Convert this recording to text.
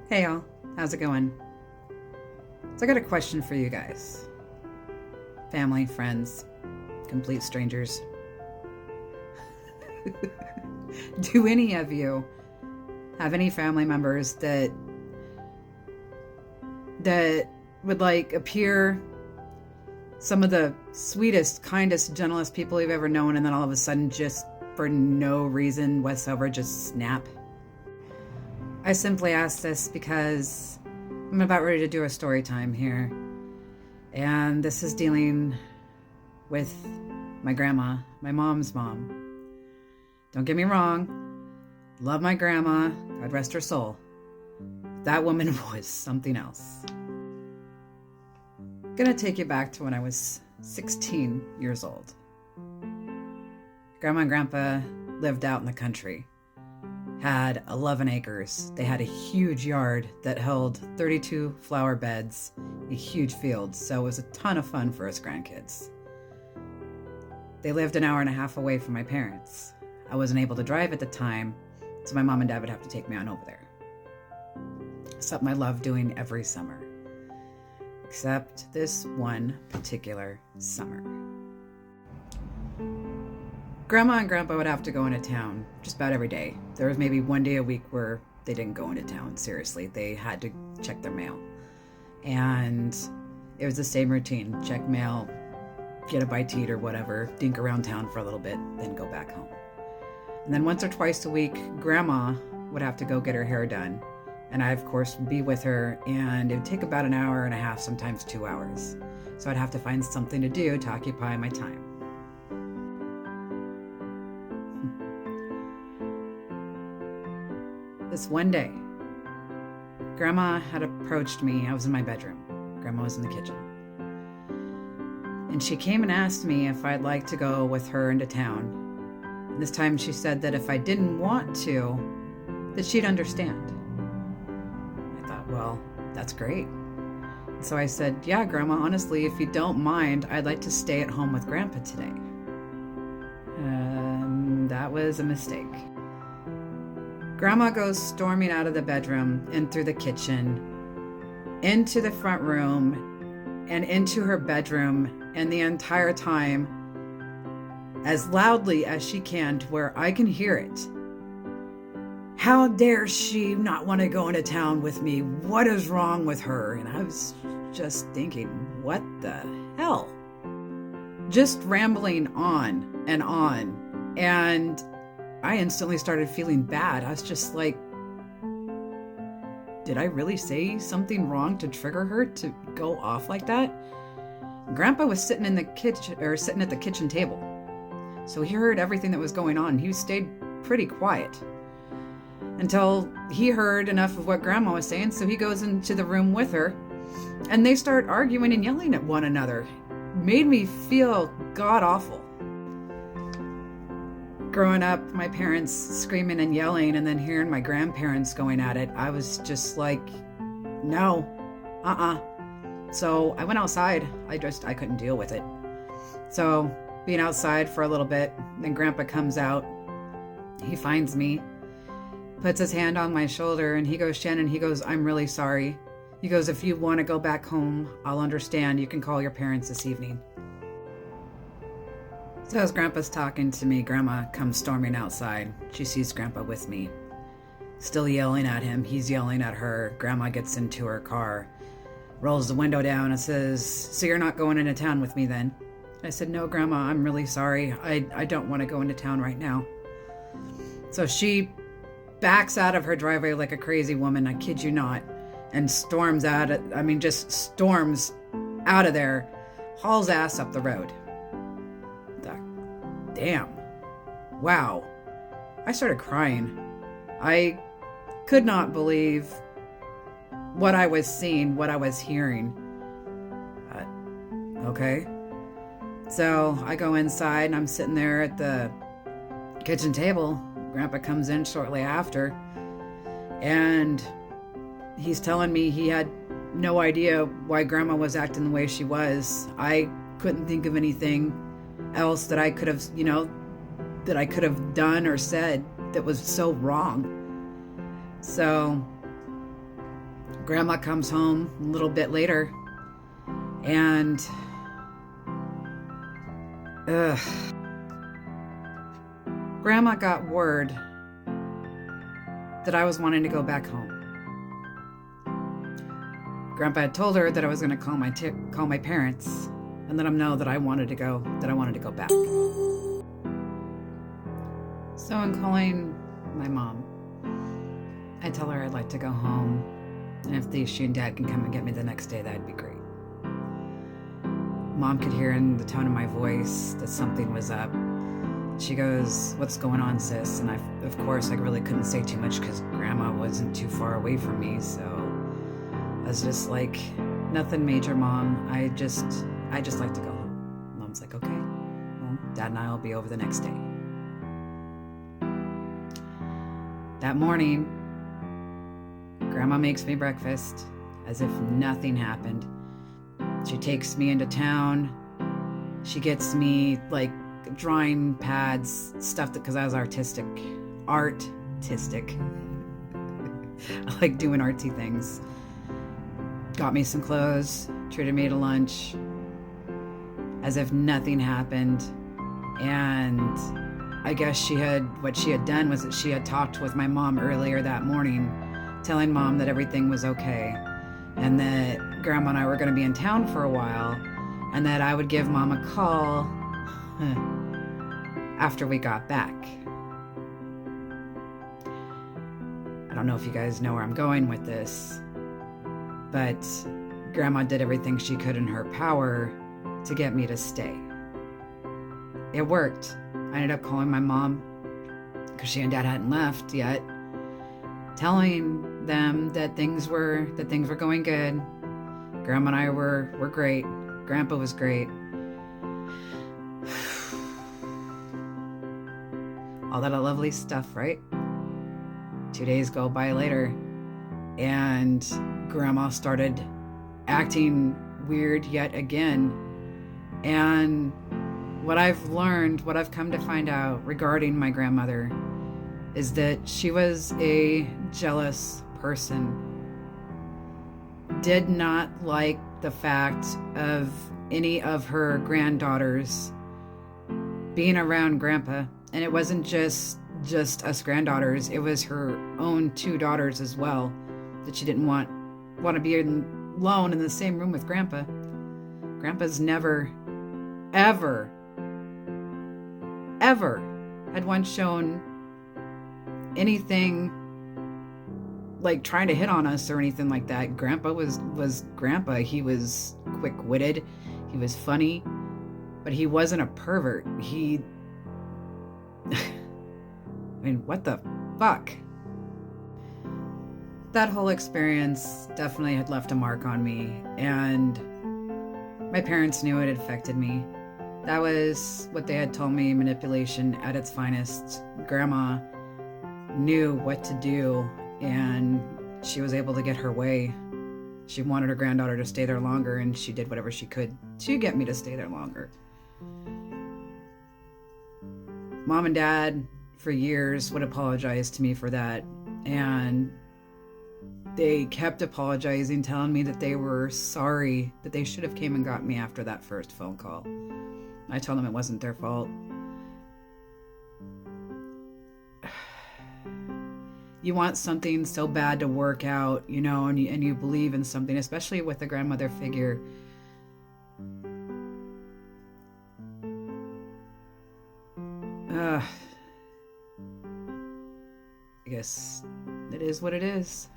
Hey y'all, how's it going? So I got a question for you guys. Family, friends, complete strangers. Do any of you have any family members that would appear some of the sweetest, kindest, gentlest people you've ever known, and then all of a sudden, just for no reason whatsoever, just snap? I simply ask this because I'm about ready to do a story time here. And this is dealing with my grandma, my mom's mom. Don't get me wrong, love my grandma, God rest her soul. That woman was something else. Gonna take you back to when I was 16 years old. Grandma and Grandpa lived out in the country. Had 11 acres. They had a huge yard that held 32 flower beds, a huge field, so it was a ton of fun for us grandkids. They lived an hour and a half away from my parents. I wasn't able to drive at the time, so my mom and dad would have to take me on over there. Something I loved doing every summer, except this one particular summer. Grandma and Grandpa would have to go into town just about every day. There was maybe one day a week where they didn't go into town, seriously. They had to check their mail. And it was the same routine. Check mail, get a bite to eat or whatever, dink around town for a little bit, then go back home. And then once or twice a week, Grandma would have to go get her hair done. And I, of course, would be with her, and it would take about an hour and a half, sometimes 2 hours. So I'd have to find something to do to occupy my time. This one day, Grandma had approached me. I was in my bedroom. Grandma was in the kitchen. And she came and asked me if I'd like to go with her into town. And this time she said that if I didn't want to, that she'd understand. I thought, well, that's great. So I said, yeah, Grandma, honestly, if you don't mind, I'd like to stay at home with Grandpa today. That was a mistake. Grandma goes storming out of the bedroom and through the kitchen, into the front room, and into her bedroom, and the entire time, as loudly as she can to where I can hear it. How dare she not want to go into town with me? What is wrong with her? And I was just thinking, what the hell? Just rambling on. And I instantly started feeling bad. I was just like, did I really say something wrong to trigger her to go off like that? Grandpa was sitting in the kitchen, or sitting at the kitchen table. So he heard everything that was going on. He stayed pretty quiet until he heard enough of what Grandma was saying. So he goes into the room with her, and they start arguing and yelling at one another. Made me feel god awful. Growing up, my parents screaming and yelling, and then hearing my grandparents going at it, I was just like, no, So I went outside. I couldn't deal with it. So being outside for a little bit, then Grandpa comes out. He finds me, puts his hand on my shoulder, and he goes, Shannon, he goes, I'm really sorry. He goes, if you want to go back home, I'll understand. You can call your parents this evening. So as Grandpa's talking to me, Grandma comes storming outside. She sees Grandpa with me, still yelling at him. He's yelling at her. Grandma gets into her car, rolls the window down and says, so you're not going into town with me then? I said, no, Grandma, I'm really sorry. I don't want to go into town right now. So she backs out of her driveway like a crazy woman, I kid you not, and storms out. Just storms out of there, hauls ass up the road. Damn. Wow. I started crying. I could not believe what I was seeing, what I was hearing. Okay. So I go inside and I'm sitting there at the kitchen table. Grandpa comes in shortly after, and he's telling me he had no idea why Grandma was acting the way she was. I couldn't think of anything else that I could have done or said that was so wrong. So Grandma comes home a little bit later, and Grandma got word that I was wanting to go back home. Grandpa had told her that I was going to call my parents and let them know that I wanted to go back. So in calling my mom, I tell her I'd like to go home, and if she and Dad can come and get me the next day, that'd be great. Mom could hear in the tone of my voice that something was up. She goes, "What's going on, sis?" And of course, I really couldn't say too much because Grandma wasn't too far away from me, so I was just like, "Nothing major, Mom. I just like to go home." Mom's like, "Okay, well, Dad and I will be over the next day." That morning, Grandma makes me breakfast as if nothing happened. She takes me into town. She gets me like drawing pads, stuff because I was artistic. I like doing artsy things. Got me some clothes, treated me to lunch, as if nothing happened. And I guess what she had done was that she had talked with my mom earlier that morning, telling Mom that everything was okay, and that Grandma and I were going to be in town for a while, and that I would give Mom a call after we got back. I don't know if you guys know where I'm going with this, but Grandma did everything she could in her power to get me to stay. It worked. I ended up calling my mom, because she and Dad hadn't left yet, telling them that things were going good. Grandma and I were great. Grandpa was great. All that lovely stuff, right? 2 days go by later, and Grandma started acting weird yet again. And what I've come to find out regarding my grandmother is that she was a jealous person. Did not like the fact of any of her granddaughters being around Grandpa. And it wasn't just us granddaughters, it was her own 2 daughters as well, that she didn't want to be alone in the same room with Grandpa. Grandpa's never, ever had once shown anything like trying to hit on us or anything like that. Grandpa was Grandpa. He was quick-witted, he was funny, but he wasn't a pervert. I mean, what the fuck? That whole experience definitely had left a mark on me, and my parents knew it affected me. That was what they had told me, manipulation at its finest. Grandma knew what to do, and she was able to get her way. She wanted her granddaughter to stay there longer, and she did whatever she could to get me to stay there longer. Mom and Dad, for years, would apologize to me for that, and they kept apologizing, telling me that they were sorry, that they should have came and got me after that first phone call. I told them it wasn't their fault. You want something so bad to work out, and you believe in something, especially with a grandmother figure. I guess it is what it is.